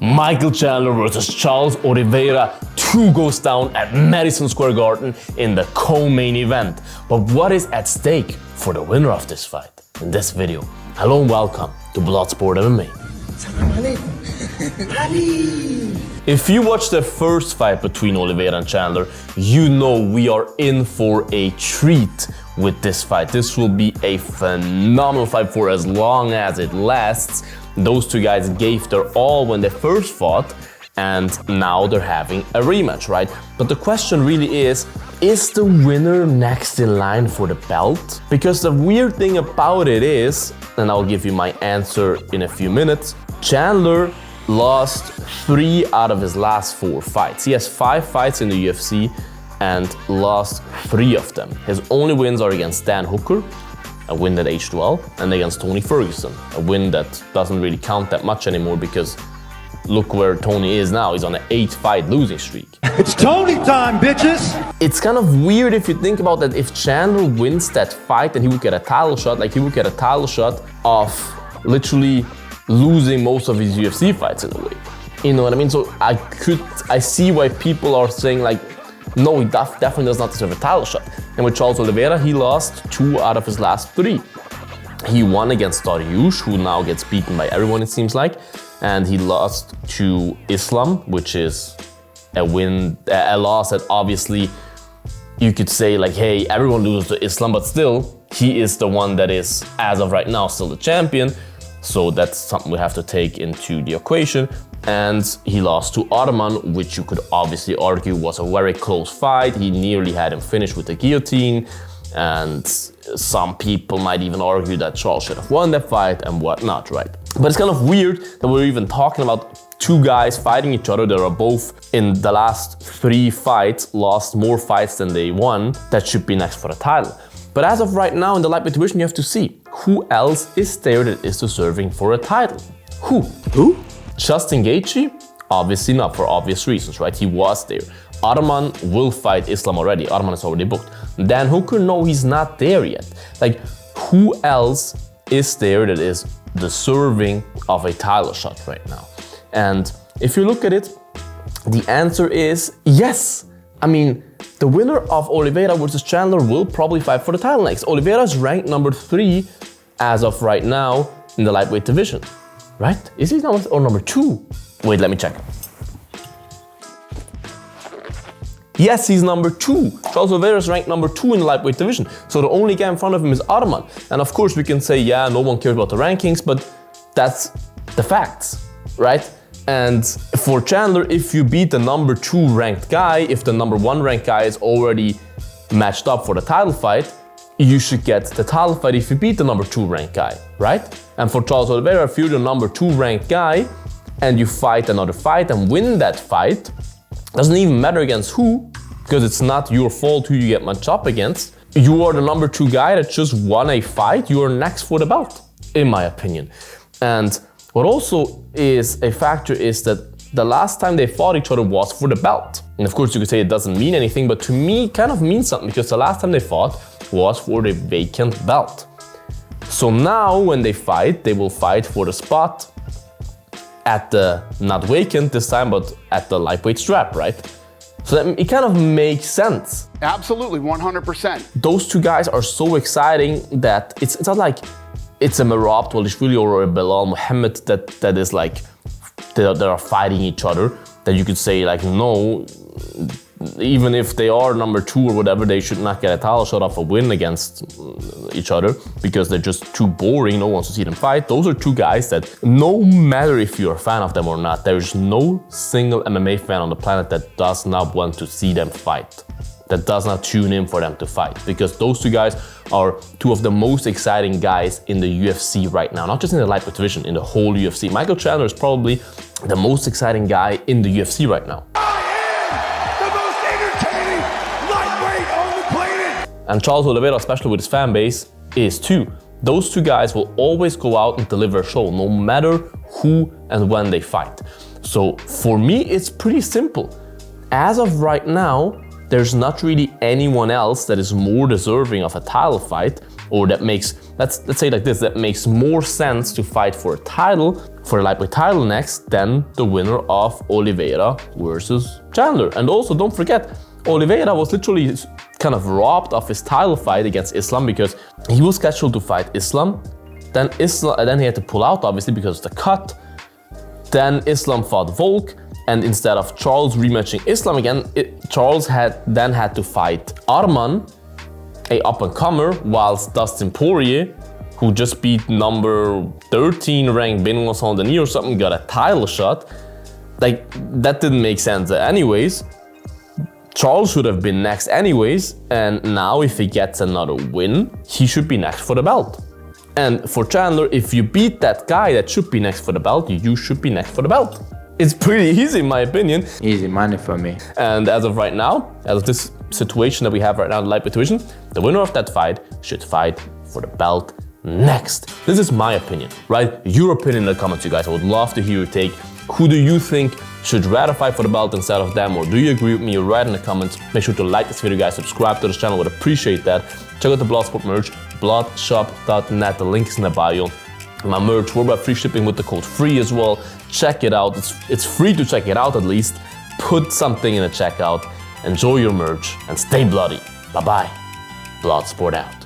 Michael Chandler versus Charles Oliveira 2 goes down at Madison Square Garden in the co-main event. But what is at stake for the winner of this fight? In this video, hello and welcome to Bloodsport MMA. If you watched the first fight between Oliveira and Chandler, you know we are in for a treat with this fight. This will be a phenomenal fight for as long as it lasts. Those two guys gave their all when they first fought, and now they're having a rematch, right? But the question really is the winner next in line for the belt? Because the weird thing about it is, and I'll give you my answer in a few minutes, Chandler lost 3 out of his last 4 fights. He has 5 fights in the UFC and lost 3 of them. His only wins are against Dan Hooker, a win that aged well, and against Tony Ferguson, a win that doesn't really count that much anymore because look where Tony is now. He's on an 8-fight losing streak. It's Tony time, bitches! It's kind of weird if you think about that. If Chandler wins that fight, then he would get a title shot, like he would get a title shot of literally losing most of his UFC fights in a way. You know what I mean? So I see why people are saying like, no, he definitely does not deserve a title shot. And with Charles Oliveira, he lost 2 out of his last 3. He won against Dariush, who now gets beaten by everyone it seems like. And he lost to Islam, which is a loss that obviously you could say like, hey, everyone loses to Islam, but still, he is the one that is, as of right now, still the champion. So that's something we have to take into the equation. And he lost to Arman, which you could obviously argue was a very close fight. He nearly had him finished with the guillotine. And some people might even argue that Charles should have won that fight and whatnot, right? But it's kind of weird that we're even talking about 2 guys fighting each other that are both in the last 3 fights, lost more fights than they won, that should be next for the title. But as of right now in the lightweight division, you have to see who else is there that is deserving for a title. Who? Justin Gaethje? Obviously not, for obvious reasons, right? He was there. Arman will fight Islam already. Arman is already booked. Dan Hooker, no, he's not there yet. Like, who else is there that is deserving of a title shot right now? And if you look at it, the answer is yes. I mean, the winner of Oliveira versus Chandler will probably fight for the title next. Oliveira is ranked number 3 as of right now in the lightweight division, right? Is he number 2? Wait, let me check. Yes, he's number 2. Charles Oliveira is ranked number 2 in the lightweight division. So the only guy in front of him is Arman. And of course we can say, yeah, no one cares about the rankings, but that's the facts, right? And for Chandler, if you beat the number 2 ranked guy, if the number 1 ranked guy is already matched up for the title fight, you should get the title fight if you beat the number 2 ranked guy, right? And for Charles Oliveira, if you're the number 2 ranked guy and you fight another fight and win that fight, doesn't even matter against who, because it's not your fault who you get matched up against. You are the number 2 guy that just won a fight, you are next for the belt, in my opinion. And what also is a factor is that the last time they fought each other was for the belt. And of course you could say it doesn't mean anything, but to me it kind of means something because the last time they fought was for the vacant belt. So now when they fight, they will fight for the spot at the, not vacant this time, but at the lightweight strap, right? So that, it kind of makes sense. Absolutely, 100%. Those 2 guys are so exciting that it's not like it's a Merab Dvalishvili or a Belal Muhammad that is like, they are fighting each other, that you could say like, no, even if they are number 2 or whatever, they should not get a title shot off a win against each other because they're just too boring, no one wants to see them fight. Those are 2 guys that no matter if you're a fan of them or not, there's no single MMA fan on the planet that does not want to see them fight, that does not tune in for them to fight, because those 2 guys are 2 of the most exciting guys in the UFC right now, not just in the lightweight division, in the whole UFC. Michael Chandler is probably the most exciting guy in the UFC right now. And Charles Oliveira, especially with his fan base, is too. Those 2 guys will always go out and deliver a show, no matter who and when they fight. So for me, it's pretty simple. As of right now, there's not really anyone else that is more deserving of a title fight or that makes, let's say like this, that makes more sense to fight for a title, for a lightweight title next, than the winner of Oliveira versus Chandler. And also don't forget, Oliveira was literally kind of robbed of his title fight against Islam because he was scheduled to fight Islam, then he had to pull out obviously because of the cut. Then Islam fought Volk, and instead of Charles rematching Islam again, Charles had to fight Arman, a up-and-comer, whilst Dustin Poirier, who just beat number 13 ranked Benoit Saint-Denis or something, got a title shot. Like, that didn't make sense anyways. Charles should have been next anyways, and now if he gets another win, he should be next for the belt. And for Chandler, if you beat that guy that should be next for the belt, you should be next for the belt. It's pretty easy in my opinion. Easy money for me. And as of right now, as of this situation that we have right now in the lightweight division, the winner of that fight should fight for the belt next. This is my opinion, right? Your opinion in the comments, you guys. I would love to hear your take. Who do you think should rather fight for the belt instead of them, or do you agree with me? Write in the comments. Make sure to like this video, guys. Subscribe to this channel, would appreciate that. Check out the Bloodsport merch, bloodshop.net. The link is in the bio. My merch, we're about free shipping with the code FREE as well. Check it out. It's free to check it out at least. Put something in the checkout. Enjoy your merch and stay bloody. Bye-bye. Bloodsport out.